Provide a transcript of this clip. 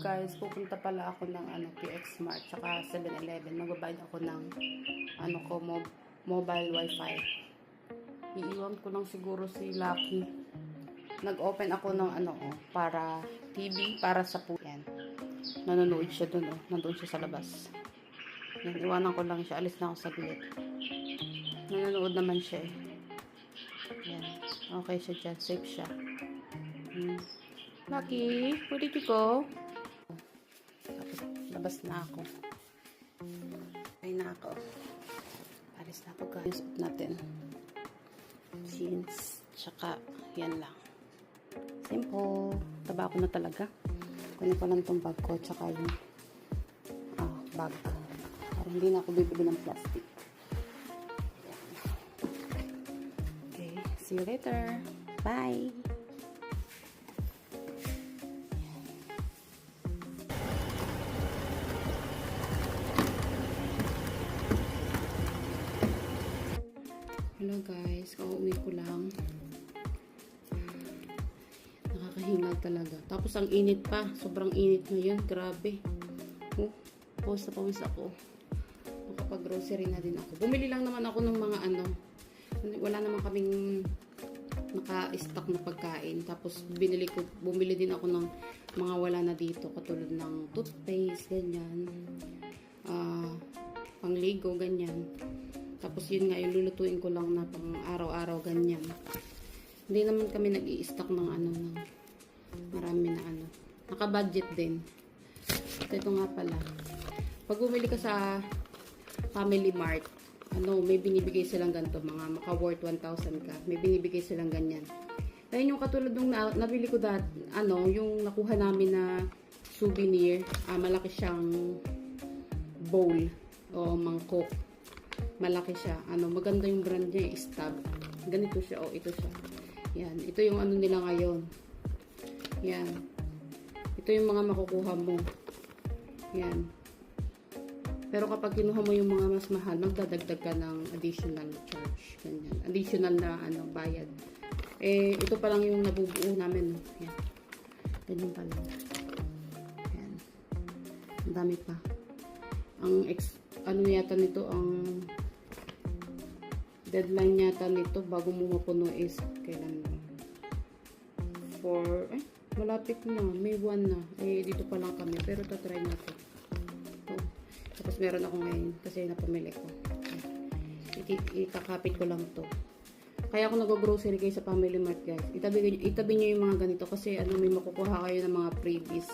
guys, pupunta pala ako ng PX Mart tsaka 7-Eleven. Magbabayad ako ng mobile wifi. Iiwan ko lang siguro si Lucky. Nag-open ako ng para TV, para sa po yan. Nanonood siya dun Nandun siya sa labas. Yan, iwanan ko lang siya. Alis na ako saglit. Nanonood naman siya eh. Yan. Okay siya dyan. Safe siya. Lucky, where did you go? Tapos, labas na ako. Ay na ako. Alis na ako guys. Suot natin. Jeans. Tsaka, yan lang. Simple. Taba ko na talaga. Kunin ko lang itong bag ko. Tsaka yung bag. Para hindi na ako bibili ng plastic. Okay. See you later. Bye. Hello guys, kauwi ko lang. Nakakahingal talaga. Tapos ang init pa. Sobrang init ngayon. Grabe. Pawis na pawis ako. Nakapag-grocery na din ako. Bumili lang naman ako ng mga wala naman kaming naka-stock na pagkain. Tapos bumili din ako ng mga wala na dito. Katulad ng toothpaste, ganyan. Pangligo, ganyan. Tapos yun nga, yung lulutuin ko lang na pang araw-araw, ganyan. Hindi naman kami nag-i-stock ng ng marami na Naka-budget din. Ito nga pala. Pag bumili ka sa Family Mart, may binibigay silang ganito, mga maka-worth 1,000 ka. May binibigay silang ganyan. Ayun yung katulad nung nabili ko yung nakuha namin na souvenir. Malaki siyang bowl o mangkok. Malaki siya. Maganda yung brand niya, Stab. Ganito siya. Ito siya. Yan. Ito yung nila ngayon. Yan. Ito yung mga makukuha mo. Yan. Pero kapag kinuha mo yung mga mas mahal, magdadagdag ka ng additional charge. Ganyan. Additional na bayad. Ito pa lang yung nabubuo namin. Yan. Ganyan pa lang. Yan. Ang dami pa. Ang yata nito, ang deadline yata nito bago mo mapuno is kailan na? Malapit na. May 1 na. Dito pa lang kami. Pero tatry natin. Tapos meron ako ngayon kasi napamili ko. Ikakapit ko lang to. Kaya ako nag-grocery kayo sa Family Mart guys. Itabi nyo yung mga ganito kasi may makukuha kayo ng mga freebies.